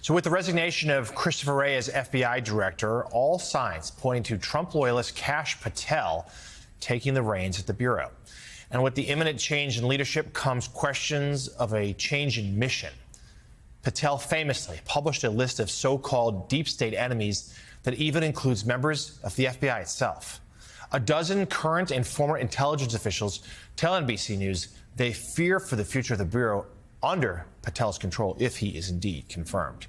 So with the resignation of Christopher Wray as FBI director, all signs pointing to Trump loyalist Kash Patel taking the reins at the Bureau. And with the imminent change in leadership comes questions of a change in mission. Patel famously published a list of so-called deep state enemies that even includes members of the FBI itself. A dozen current and former intelligence officials tell NBC News they fear for the future of the Bureau under Patel's control if he is indeed confirmed.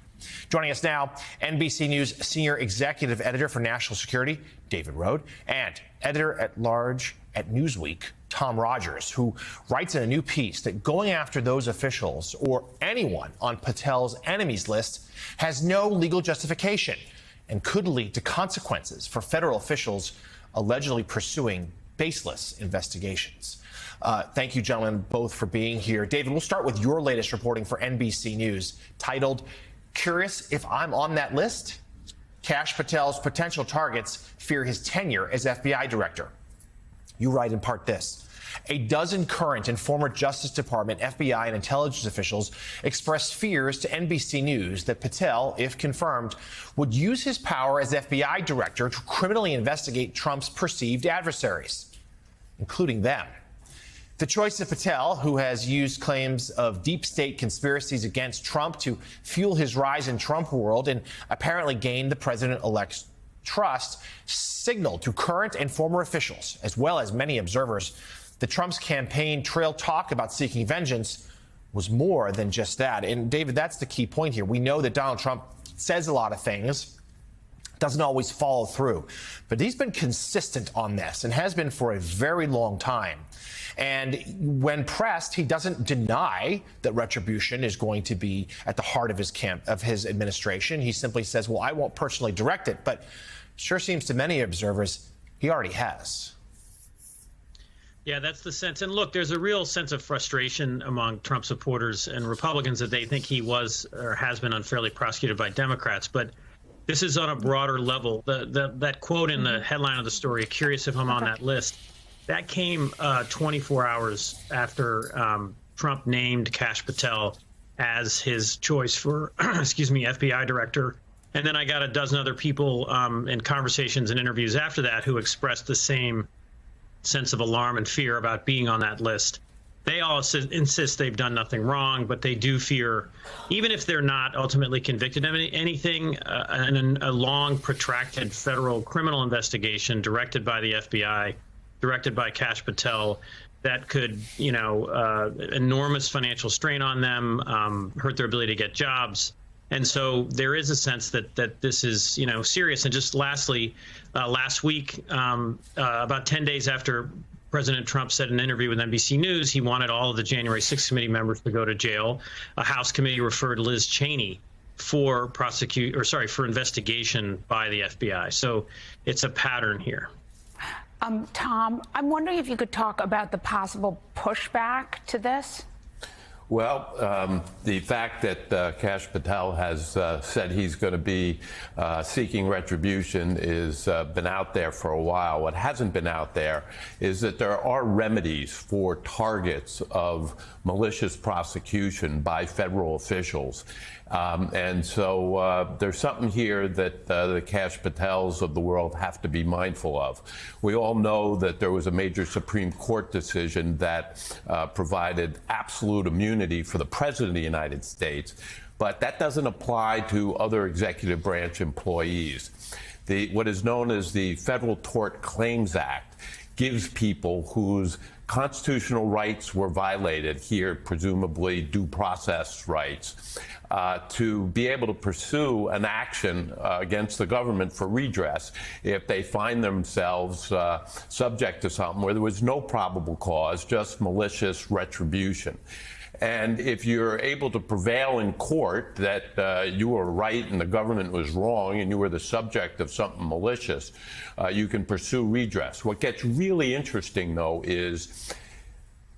Joining us now, NBC News senior executive editor for national security, David Rohde, and editor-at-large at Newsweek, Tom Rogers, who writes in a new piece that going after those officials or anyone on Patel's enemies list has no legal justification and could lead to consequences for federal officials allegedly pursuing baseless investigations. Thank you, gentlemen, both for being here. David, we'll start with your latest reporting for NBC News, titled, "Curious If I'm on That List? Kash Patel's potential targets fear his tenure as FBI director." You write in part this: a dozen current and former Justice Department, FBI, and intelligence officials expressed fears to NBC News that Patel, if confirmed, would use his power as FBI director to criminally investigate Trump's perceived adversaries, including them. The choice of Patel, who has used claims of deep state conspiracies against Trump to fuel his rise in Trump world and apparently gain the president-elect's trust, signaled to current and former officials, as well as many observers, that Trump's campaign trail talk about seeking vengeance was more than just that. And David, that's the key point here. We know that Donald Trump says a lot of things, doesn't always follow through, but he's been consistent on this and has been for a very long time. And when pressed, he doesn't deny that retribution is going to be at the heart of his administration. He simply says, well, I won't personally direct it, but sure seems to many observers he already has. Yeah, that's the sense. And look, there's a real sense of frustration among Trump supporters and Republicans that they think he was or has been unfairly prosecuted by Democrats. But this is on a broader level. That quote in the headline of the story, "Curious if I'm on that list," that came 24 hours after Trump named Kash Patel as his choice for, FBI director. And then I got a dozen other people in conversations and interviews after that who expressed the same sense of alarm and fear about being on that list. They all insist they've done nothing wrong, but they do fear, even if they're not ultimately convicted of anything, a long, protracted federal criminal investigation directed by the FBI, directed by Kash Patel, that could, enormous financial strain on them, hurt their ability to get jobs. And so there is a sense that this is, serious. And just lastly, last week, about 10 days after President Trump said in an interview with NBC News he wanted all of the January 6th committee members to go to jail, a House committee referred Liz Cheney for investigation by the FBI. So it's a pattern here. Tom, I'm wondering if you could talk about the possible pushback to this. Well, the fact that Kash Patel has said he's going to be seeking retribution is been out there for a while. What hasn't been out there is that there are remedies for targets of malicious prosecution by federal officials. And so there's something here that the Kash Patels of the world have to be mindful of. We all know that there was a major Supreme Court decision that provided absolute immunity for the President of the United States, but that doesn't apply to other executive branch employees. What is known as the Federal Tort Claims Act gives people whose constitutional rights were violated, here presumably due process rights, to be able to pursue an action against the government for redress if they find themselves subject to something where there was no probable cause, just malicious retribution. And if you're able to prevail in court that you were right and the government was wrong and you were the subject of something malicious, you can pursue redress. What gets really interesting, though, is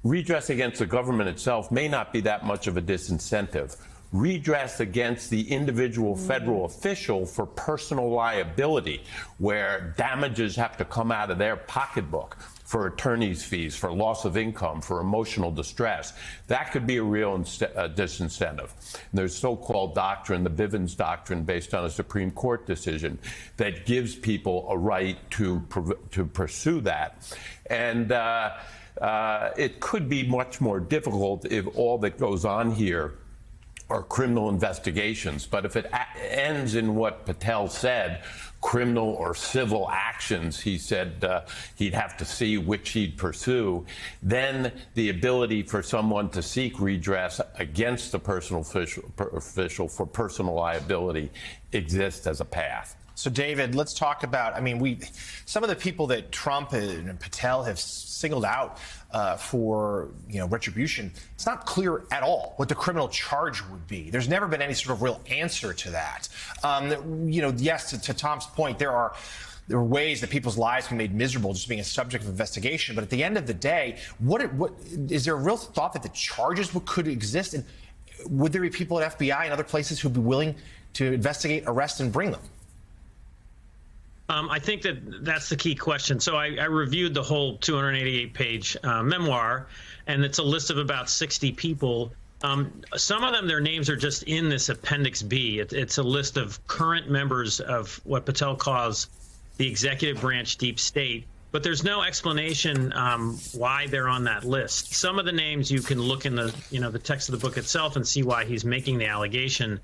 redress against the government itself may not be that much of a disincentive. Redress against the individual federal official for personal liability, where damages have to come out of their pocketbook. for attorney's fees, for loss of income, for emotional distress. That could be a real disincentive. And there's so-called doctrine, the Bivens doctrine, based on a Supreme Court decision, that gives people a right to pursue that. And it could be much more difficult if all that goes on here are criminal investigations. But if it ends in what Patel said, criminal or civil actions, he said he'd have to see which he'd pursue, then the ability for someone to seek redress against the personal official for personal liability exists as a path. So, David, let's talk about, some of the people that Trump and Patel have singled out for, retribution. It's not clear at all what the criminal charge would be. There's never been any sort of real answer to that. Yes, to Tom's point, there are ways that people's lives can be made miserable just being a subject of investigation. But at the end of the day, what is there a real thought that the charges could exist? And would there be people at FBI and other places who'd be willing to investigate, arrest, and bring them? I think that's the key question. So I reviewed the whole 288-page memoir, and it's a list of about 60 people. Some of them, their names are just in this Appendix B. It's a list of current members of what Patel calls the executive branch deep state, but there's no explanation why they're on that list. Some of the names you can look in the text of the book itself and see why he's making the allegation.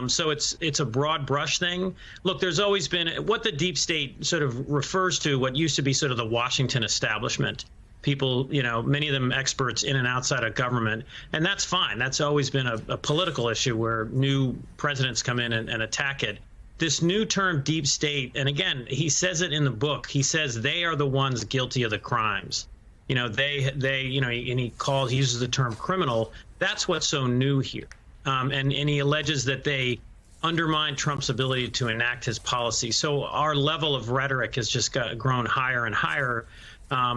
So it's a broad brush thing. Look, there's always been what the deep state sort of refers to, what used to be sort of the Washington establishment. People, many of them experts in and outside of government, and that's fine. That's always been a political issue where new presidents come in and attack it. This new term, deep state, and again, he says it in the book. He says they are the ones guilty of the crimes. And he uses the term criminal. That's what's so new here. And he alleges that they undermine Trump's ability to enact his policy. So our level of rhetoric has just grown higher and higher. I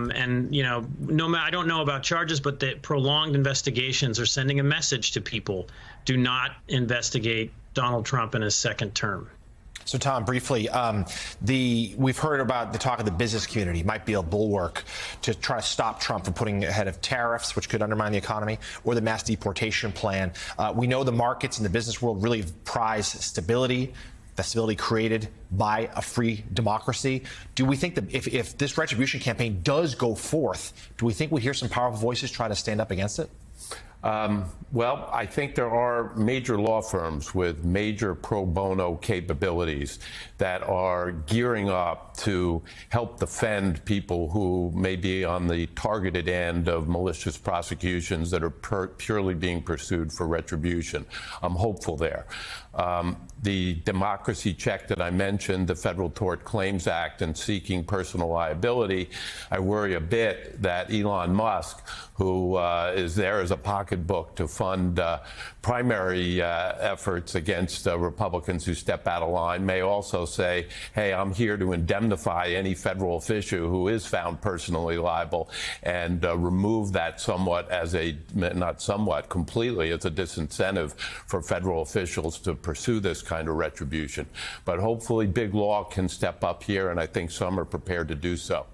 don't know about charges, but the prolonged investigations are sending a message to people: do not investigate Donald Trump in his second term. So, Tom, briefly, we've heard about the talk of the business community might be a bulwark to try to stop Trump from putting ahead of tariffs, which could undermine the economy, or the mass deportation plan. We know the markets and the business world really prize stability, the stability created by a free democracy. Do we think that if this retribution campaign does go forth, do we think we hear some powerful voices try to stand up against it? Well, I think there are major law firms with major pro bono capabilities that are gearing up to help defend people who may be on the targeted end of malicious prosecutions that are purely being pursued for retribution. I'm hopeful there. The democracy check that I mentioned, the Federal Tort Claims Act, and seeking personal liability, I worry a bit that Elon Musk, who is there as a pocketbook to fund primary efforts against Republicans who step out of line, may also say, hey, I'm here to indemnify any federal official who is found personally liable, and remove that completely as a disincentive for federal officials to pursue this kind of retribution. But hopefully big law can step up here, and I think some are prepared to do so.